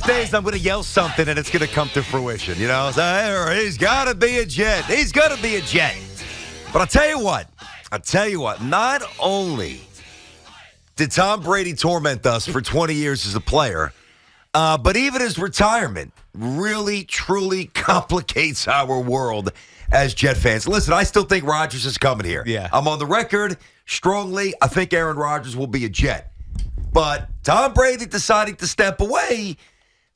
days I'm going to yell something and it's going to come to fruition. You know, so, he's got to be a Jet. He's got to be a Jet. But I'll tell you what, not only did Tom Brady torment us for 20 years as a player, but even his retirement really, truly complicates our world as Jet fans. Listen, I still think Rodgers is coming here. Yeah. I'm on the record strongly. I think Aaron Rodgers will be a Jet. But Tom Brady deciding to step away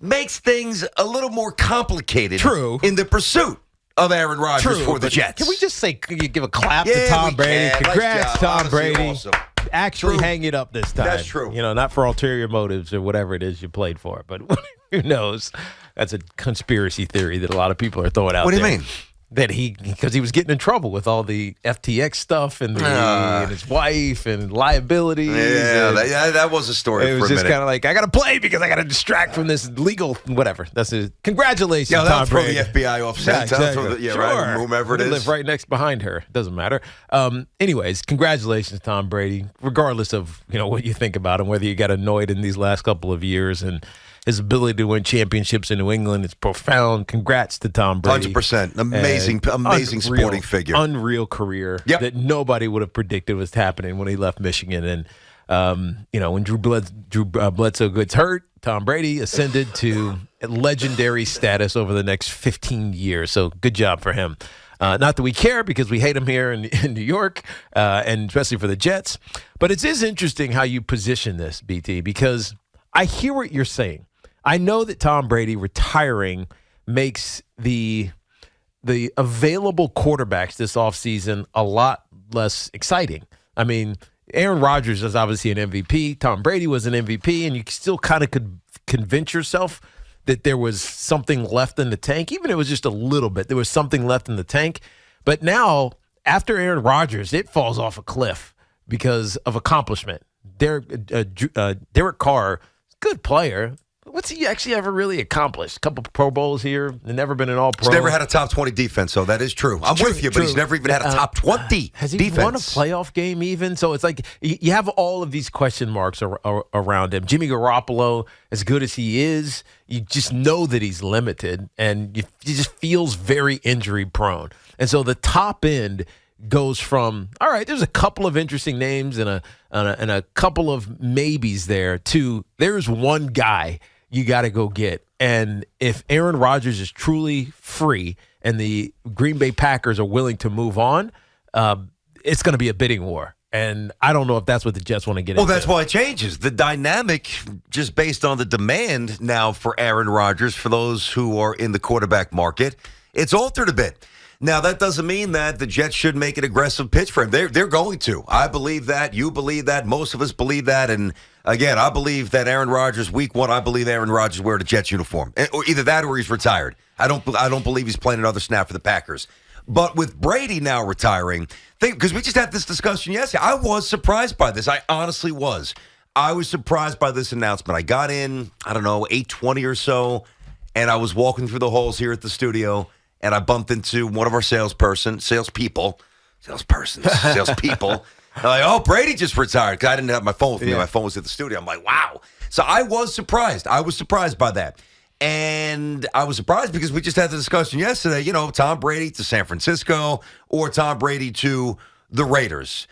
makes things a little more complicated. True. In the pursuit of Aaron Rodgers for the Jets. Can we just say, can you give a clap to Tom Brady? Can. Congrats, Tom Honestly, Brady. awesome. Actually hang it up this time. That's true. You know, not for ulterior motives or whatever it is you played for, but who knows? That's a conspiracy theory that a lot of people are throwing out there. What do you mean? That because he was getting in trouble with all the FTX stuff and, and his wife and liabilities. Yeah, that was a story for a minute. It was just kind of like, I got to play because I got to distract from this legal whatever. That's it. Congratulations, Tom Brady. Throw the FBI off set. Exactly. Right. Whomever it is. Live right next behind her. Doesn't matter. Anyways, congratulations, Tom Brady. Regardless of what you think about him, whether you got annoyed in these last couple of years and his ability to win championships in New England is profound. Congrats to Tom Brady. 100%. Amazing sporting figure. Unreal career that nobody would have predicted was happening when he left Michigan. And, when Drew Bledsoe gets hurt, Tom Brady ascended to legendary status over the next 15 years. So good job for him. Not that we care because we hate him here in New York, and especially for the Jets. But it is interesting how you position this, BT, because I hear what you're saying. I know that Tom Brady retiring makes the available quarterbacks this offseason a lot less exciting. I mean, Aaron Rodgers is obviously an MVP. Tom Brady was an MVP, and you still kind of could convince yourself that there was something left in the tank, even if it was just a little bit. There was something left in the tank. But now, after Aaron Rodgers, it falls off a cliff because of accomplishment. Derek Carr, good player. What's he actually ever really accomplished? A couple Pro Bowls here. Never been an All-Pro. He's never had a top 20 defense, so that is true. I'm with you, but he's never even had a top 20 Has he defense. won a playoff game even? So it's like you have all of these question marks around him. Jimmy Garoppolo, as good as he is, you just know that he's limited, and he just feels very injury-prone. And so the top end goes from, all right, there's a couple of interesting names and a couple of maybes there, to there's one guy you got to go get. And if Aaron Rodgers is truly free and the Green Bay Packers are willing to move on, it's going to be a bidding war. And I don't know if that's what the Jets want to get into. Well, that's why it changes. The dynamic, just based on the demand now for Aaron Rodgers, for those who are in the quarterback market, it's altered a bit. Now, that doesn't mean that the Jets should make an aggressive pitch for him. They're going to. I believe that. You believe that. Most of us believe that. And, again, I believe that Aaron Rodgers, week one, I believe Aaron Rodgers wear the Jets uniform. Or either that or he's retired. I don't believe he's playing another snap for the Packers. But with Brady now retiring, because we just had this discussion yesterday, I was surprised by this. I honestly was. I was surprised by this announcement. I got in, 8:20 or so, and I was walking through the halls here at the studio, and I bumped into one of our salespeople. I'm like, oh, Brady just retired, because I didn't have my phone with me. My phone was at the studio. I'm like, wow. So I was surprised. I was surprised by that. And I was surprised because we just had the discussion yesterday, Tom Brady to San Francisco or Tom Brady to the Raiders.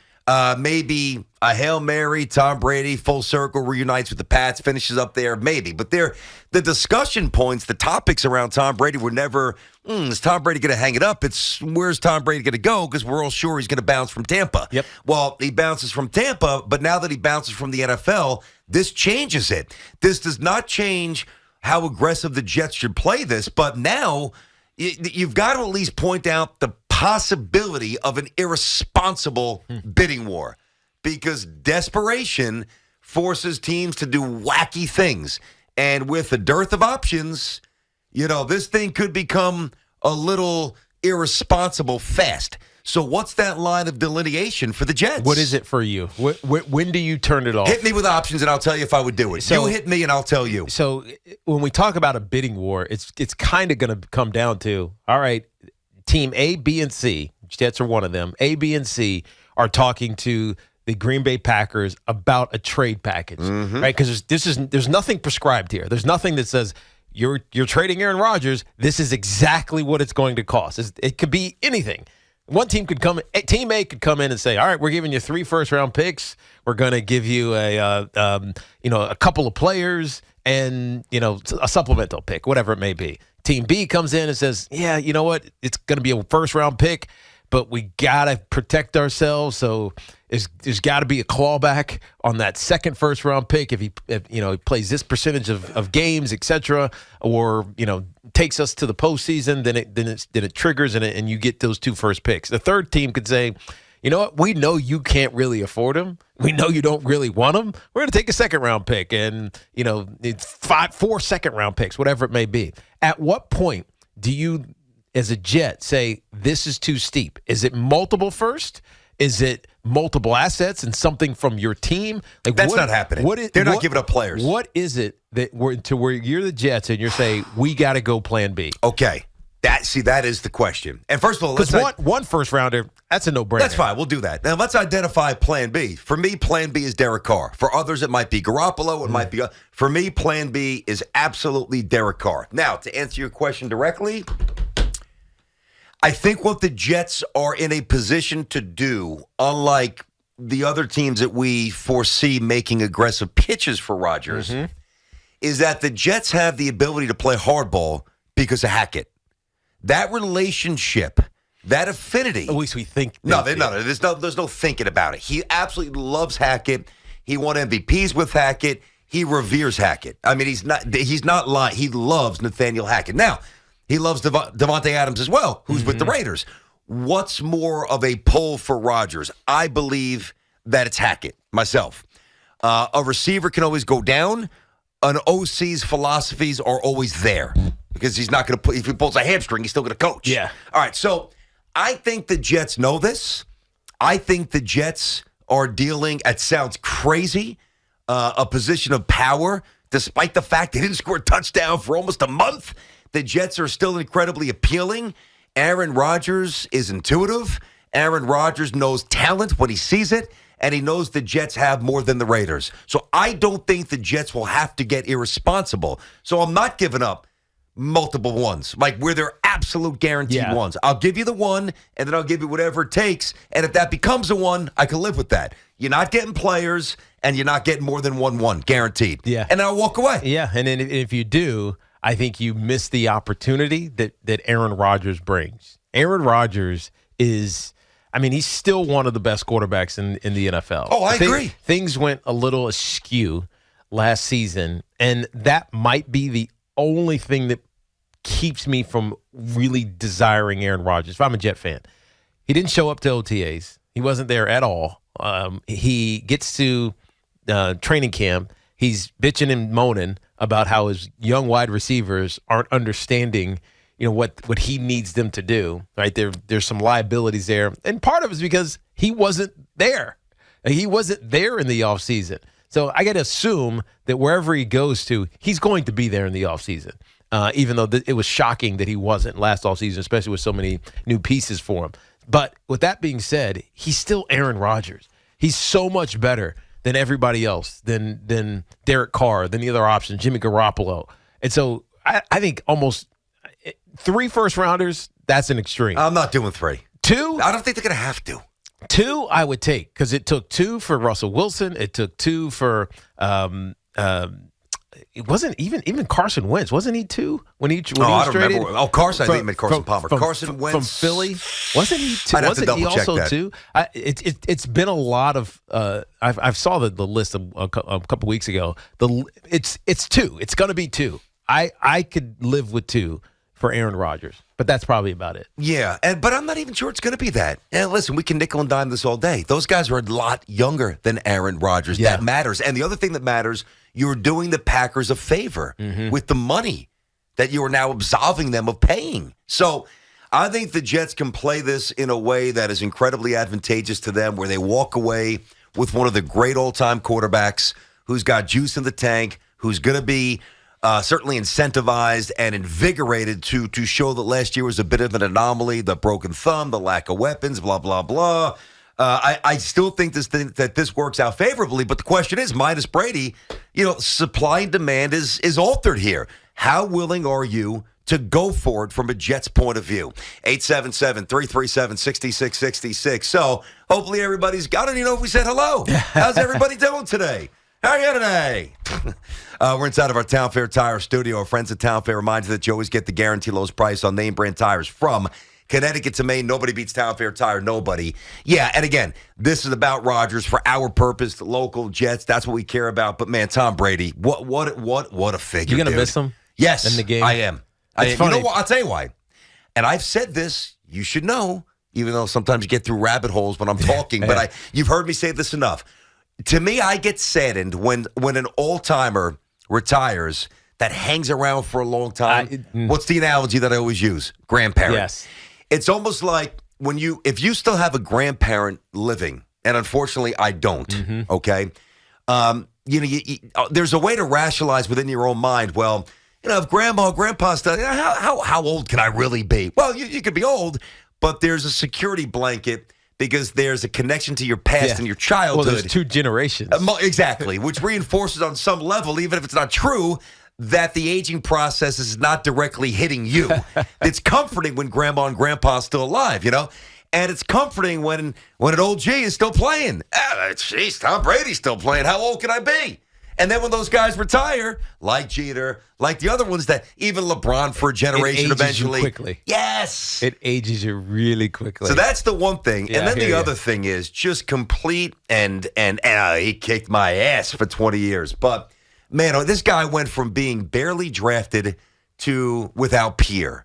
Maybe a Hail Mary, Tom Brady, full circle, reunites with the Pats, finishes up there, maybe. But the discussion points, the topics around Tom Brady were never, is Tom Brady going to hang it up? It's, where's Tom Brady going to go? Because we're all sure he's going to bounce from Tampa. Yep. Well, he bounces from Tampa, but now that he bounces from the NFL, this changes it. This does not change how aggressive the Jets should play this, but now you've got to at least point out the possibility of an irresponsible bidding war, because desperation forces teams to do wacky things. And with a dearth of options, this thing could become a little irresponsible fast. So what's that line of delineation for the Jets? What is it for you? When do you turn it off? Hit me with options, and I'll tell you if I would do it. So, you hit me, and I'll tell you. So when we talk about a bidding war, it's kind of going to come down to, all right, team A, B, and C, Jets are one of them, A, B, and C are talking to the Green Bay Packers about a trade package, right? Because there's nothing prescribed here. There's nothing that says you're trading Aaron Rodgers. This is exactly what it's going to cost. It could be anything. One team could come. Team A could come in and say, "All right, we're giving you 3 first-round picks. We're going to give you a couple of players and a supplemental pick, whatever it may be." Team B comes in and says, "Yeah, you know what? It's going to be a first-round pick, but we got to protect ourselves. So there's got to be a clawback on that second first-round pick if he plays this percentage of games, etc., or takes us to the postseason. Then it triggers and you get those 2 first picks." The third team could say, "You know what? We know you can't really afford him. We know you don't really want him. We're going to take a second-round pick and it's 4 second-round picks, whatever it may be." At what point do you, as a Jet, say this is too steep? Is it multiple first? Is it multiple assets and something from your team? That's not happening. They're not giving up players. What is it that where you're the Jets and you're saying we got to go Plan B? Okay. That is the question. And first of all, because one first rounder, that's a no-brainer. That's fine. We'll do that. Now let's identify Plan B. For me, Plan B is Derek Carr. For others, it might be Garoppolo. It might be. For me, Plan B is absolutely Derek Carr. Now, to answer your question directly, I think what the Jets are in a position to do, unlike the other teams that we foresee making aggressive pitches for Rodgers, is that the Jets have the ability to play hardball because of Hackett. That relationship, that affinity. At least we think. No, there's no thinking about it. He absolutely loves Hackett. He won MVPs with Hackett. He reveres Hackett. I mean, he's not lying. He loves Nathaniel Hackett. Now, he loves Devontae Adams as well, who's with the Raiders. What's more of a pull for Rodgers? I believe that it's Hackett, myself. A receiver can always go down. An OC's philosophies are always there because he's not going to put. If he pulls a hamstring, he's still going to coach. Yeah. All right. So I think the Jets know this. I think the Jets are dealing. It sounds crazy. A position of power, despite the fact they didn't score a touchdown for almost a month. The Jets are still incredibly appealing. Aaron Rodgers is intuitive. Aaron Rodgers knows talent when he sees it. And he knows the Jets have more than the Raiders. So I don't think the Jets will have to get irresponsible. So I'm not giving up multiple ones, like where they're absolute guaranteed ones. I'll give you the one, and then I'll give you whatever it takes. And if that becomes a one, I can live with that. You're not getting players, and you're not getting more than 1-1, guaranteed. Yeah. And I'll walk away. Yeah, and then if you do, I think you miss the opportunity that Aaron Rodgers brings. Aaron Rodgers is... I mean, he's still one of the best quarterbacks in the NFL. Oh, I agree. Things went a little askew last season, and that might be the only thing that keeps me from really desiring Aaron Rodgers. If I'm a Jet fan, he didn't show up to OTAs. He wasn't there at all. He gets to training camp. He's bitching and moaning about how his young wide receivers aren't understanding what he needs them to do, right? There's some liabilities there. And part of it is because he wasn't there. He wasn't there in the offseason. So I got to assume that wherever he goes to, he's going to be there in the offseason, even though it was shocking that he wasn't last offseason, especially with so many new pieces for him. But with that being said, he's still Aaron Rodgers. He's so much better than everybody else, than Derek Carr, than the other options, Jimmy Garoppolo. And so I think almost 3 first-rounders, that's an extreme. I'm not doing 3. 2? I don't think they're going to have to. 2, I would take, because it took 2 for Russell Wilson. It took 2 for it wasn't even Carson Wentz. Wasn't he 2 when he was traded? I don't remember. Oh, Carson, I think he meant Carson Palmer. Carson Wentz. From Philly. Wasn't he 2? I'd have to double check that. 2? It's been a lot of I saw the list a couple weeks ago. It's 2. It's going to be 2. I could live with 2 for Aaron Rodgers, but that's probably about it. Yeah, but I'm not even sure it's going to be that. And listen, we can nickel and dime this all day. Those guys are a lot younger than Aaron Rodgers. Yeah. That matters. And the other thing that matters, you're doing the Packers a favor with the money that you are now absolving them of paying. So I think the Jets can play this in a way that is incredibly advantageous to them, where they walk away with one of the great all-time quarterbacks who's got juice in the tank, who's going to be certainly incentivized and invigorated to show that last year was a bit of an anomaly, the broken thumb, the lack of weapons, blah, blah, blah. I still think that this works out favorably, but the question is, minus Brady, supply and demand is altered here. How willing are you to go for it from a Jets point of view? 877-337-6666. So hopefully everybody's got it. I don't even know if we said hello. How's everybody doing today? How are you today? We're inside of our Town Fair Tire studio. Our friends at Town Fair remind you that you always get the guaranteed lowest price on name brand tires from Connecticut to Maine. Nobody beats Town Fair Tire. Nobody. Yeah, and again, this is about Rodgers for our purpose, the local Jets. That's what we care about. But man, Tom Brady, what a figure. You're gonna dude. Miss him? Yes, in the game. I am. It's funny. You know what? I'll tell you why. And I've said this. You should know, even though sometimes you get through rabbit holes when I'm talking. But you've heard me say this enough. To me, I get saddened when an old-timer retires that hangs around for a long time. What's the analogy that I always use? Grandparent. Yes. It's almost like if you still have a grandparent living, and unfortunately I don't, okay? There's a way to rationalize within your own mind, well, if grandpa's still, how old can I really be? Well, you could be old, but there's a security blanket because there's a connection to your past and your childhood. Well, there's two generations. Exactly, which reinforces on some level, even if it's not true, that the aging process is not directly hitting you. It's comforting when grandma and grandpa's still alive, And it's comforting when an old G is still playing. Jeez, Tom Brady's still playing. How old can I be? And then when those guys retire, like Jeter, like the other ones that even LeBron for a generation eventually. You quickly. Yes. It ages you really quickly. So that's the one thing. Yeah, and then the other thing is just complete and he kicked my ass for 20 years. But, man, this guy went from being barely drafted to without peer.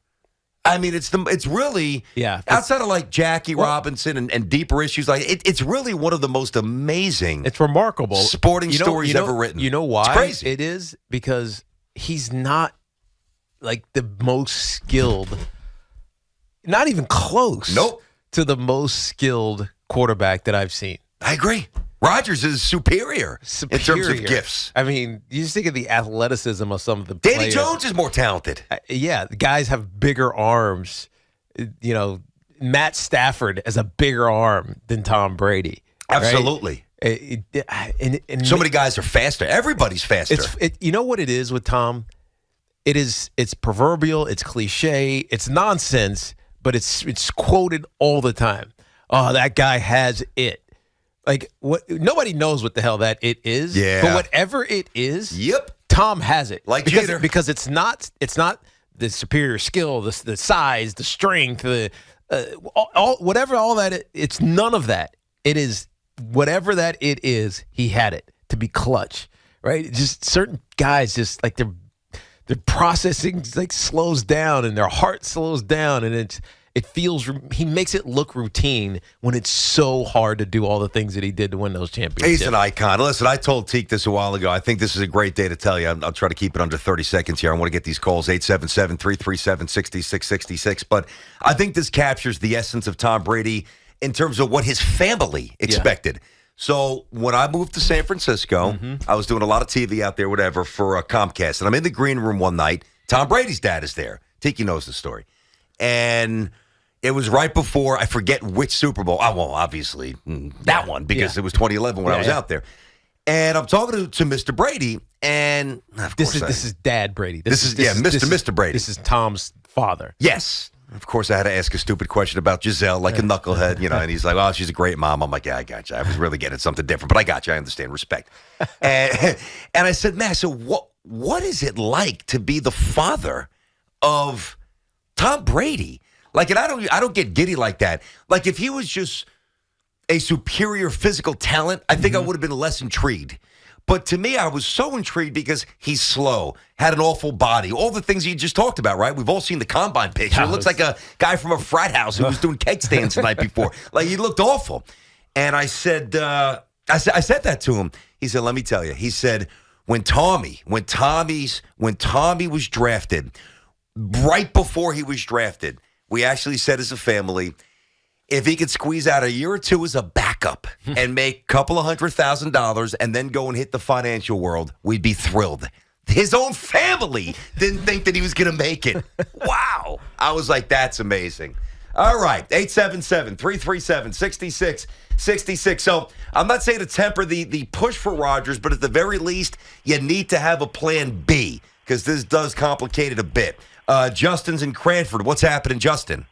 I mean, it's really outside of like Jackie Robinson and deeper issues like it's really one of the most amazing. It's remarkable sporting stories ever written. You know why? It's crazy. It is because he's not like the most skilled, not even close. Nope. To the most skilled quarterback that I've seen. I agree. Rodgers is superior in terms of gifts. I mean, you just think of the athleticism of some of the Danny players. Jones is more talented. The guys have bigger arms. Matt Stafford has a bigger arm than Tom Brady. Absolutely. Right? And so many guys are faster. Everybody's faster. You know what it is with Tom? It's proverbial. It's cliche. It's nonsense, but it's quoted all the time. Oh, that guy has it. Like what? Nobody knows what the hell that it is. Yeah. But whatever it is, Tom has it. Like Jeter. Because it's not the superior skill, the size, the strength, it's none of that. It is whatever that it is. He had it to be clutch, right? Just certain guys, just like their processing like slows down and their heart slows down, and he makes it look routine when it's so hard to do all the things that he did to win those championships. He's an icon. Listen, I told Teak this a while ago. I think this is a great day to tell you. I'll try to keep it under 30 seconds here. I want to get these calls, 877-337-6666. But I think this captures the essence of Tom Brady in terms of what his family expected. Yeah. So when I moved to San Francisco, I was doing a lot of TV out there, whatever, for Comcast. And I'm in the green room one night. Tom Brady's dad is there. Tiki knows the story. And it was right before, I forget which Super Bowl. Well, obviously, that one, because it was 2011 when I was out there. And I'm talking to Mr. Brady, and of course this is Dad Brady. Mr. Brady. This is Tom's father. Yes. Of course, I had to ask a stupid question about Giselle, like a knucklehead, and he's like, oh, she's a great mom. I'm like, yeah, I got you. I was really getting at something different, but I got you. I understand. Respect. and I said, man, so what is it like to be the father of Tom Brady? Like, and I don't get giddy like that. Like, if he was just a superior physical talent, I think I would have been less intrigued. But to me, I was so intrigued because he's slow, had an awful body, all the things you just talked about, right? We've all seen the combine picture. It looks like a guy from a frat house who was doing cake stands the night before. Like, he looked awful. And I said that to him. He said, let me tell you. He said, when Tommy was drafted, right before he was drafted, we actually said as a family, if he could squeeze out a year or two as a backup and make a couple of $100,000 and then go and hit the financial world, we'd be thrilled. His own family didn't think that he was going to make it. Wow. I was like, that's amazing. All right, 877-337-6666. So I'm not saying to temper the push for Rodgers, but at the very least, you need to have a plan B because this does complicate it a bit. Justin's in Cranford. What's happening, Justin?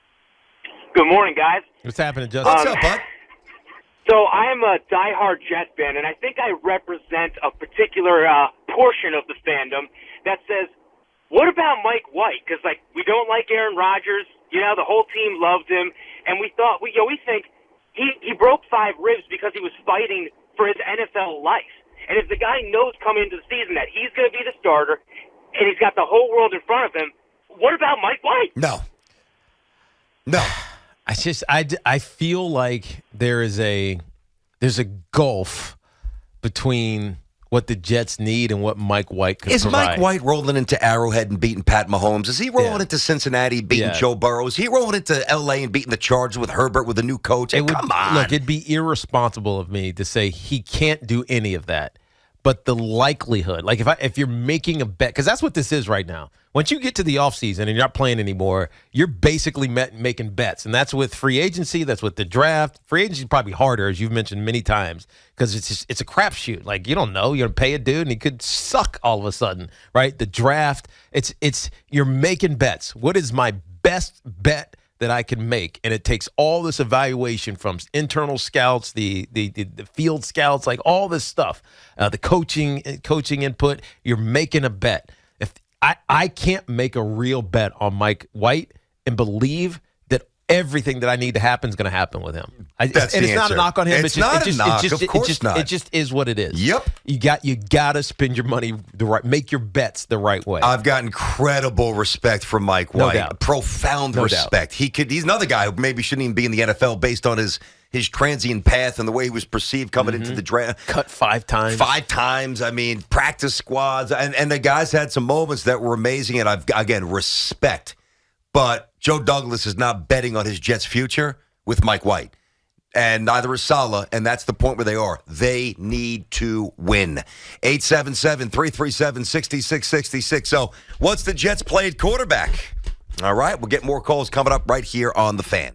Good morning, guys. What's happening, Justin? What's up, bud? So I am a diehard Jet fan, and I think I represent a particular portion of the fandom that says, what about Mike White? Because, we don't like Aaron Rodgers. The whole team loved him. And we thought, we think he broke 5 ribs because he was fighting for his NFL life. And if the guy knows coming into the season that he's going to be the starter and he's got the whole world in front of him, what about Mike White? No. I feel like there's a gulf between what the Jets need and what Mike White could provide. Mike White rolling into Arrowhead and beating Pat Mahomes? Is he rolling into Cincinnati beating Joe Burrow? Is he rolling into L.A. and beating the Chargers with Herbert with a new coach? Come on. Look, it'd be irresponsible of me to say he can't do any of that. But the likelihood, if you're making a bet, because that's what this is right now. Once you get to the offseason and you're not playing anymore, you're basically making bets. And that's with free agency. That's with the draft. Free agency is probably harder, as you've mentioned many times, because it's a crapshoot. You don't know. You're going to pay a dude, and he could suck all of a sudden, right? The draft, you're making bets. What is my best bet that I can make? And it takes all this evaluation from internal scouts, the field scouts, all this stuff, the coaching input. You're making a bet. If I can't make a real bet on Mike White and believe that everything that I need to happen is going to happen with him. That's and the it's not answer. a knock on him. It's not a knock. Of course not. It just is what it is. Yep. You got to spend your money make your bets the right way. I've got incredible respect for Mike White. No doubt. Profound No respect. doubt. He's another guy who maybe shouldn't even be in the NFL based on his transient path and the way he was perceived coming into the draft. Cut 5 times. 5 times. I mean, practice squads. And the guys had some moments that were amazing. And again, respect. But Joe Douglas is not betting on his Jets' future with Mike White. And neither is Saleh, and that's the point where they are. They need to win. 877-337-6666. So what's the Jets' play at quarterback? All right, we'll get more calls coming up right here on The Fan.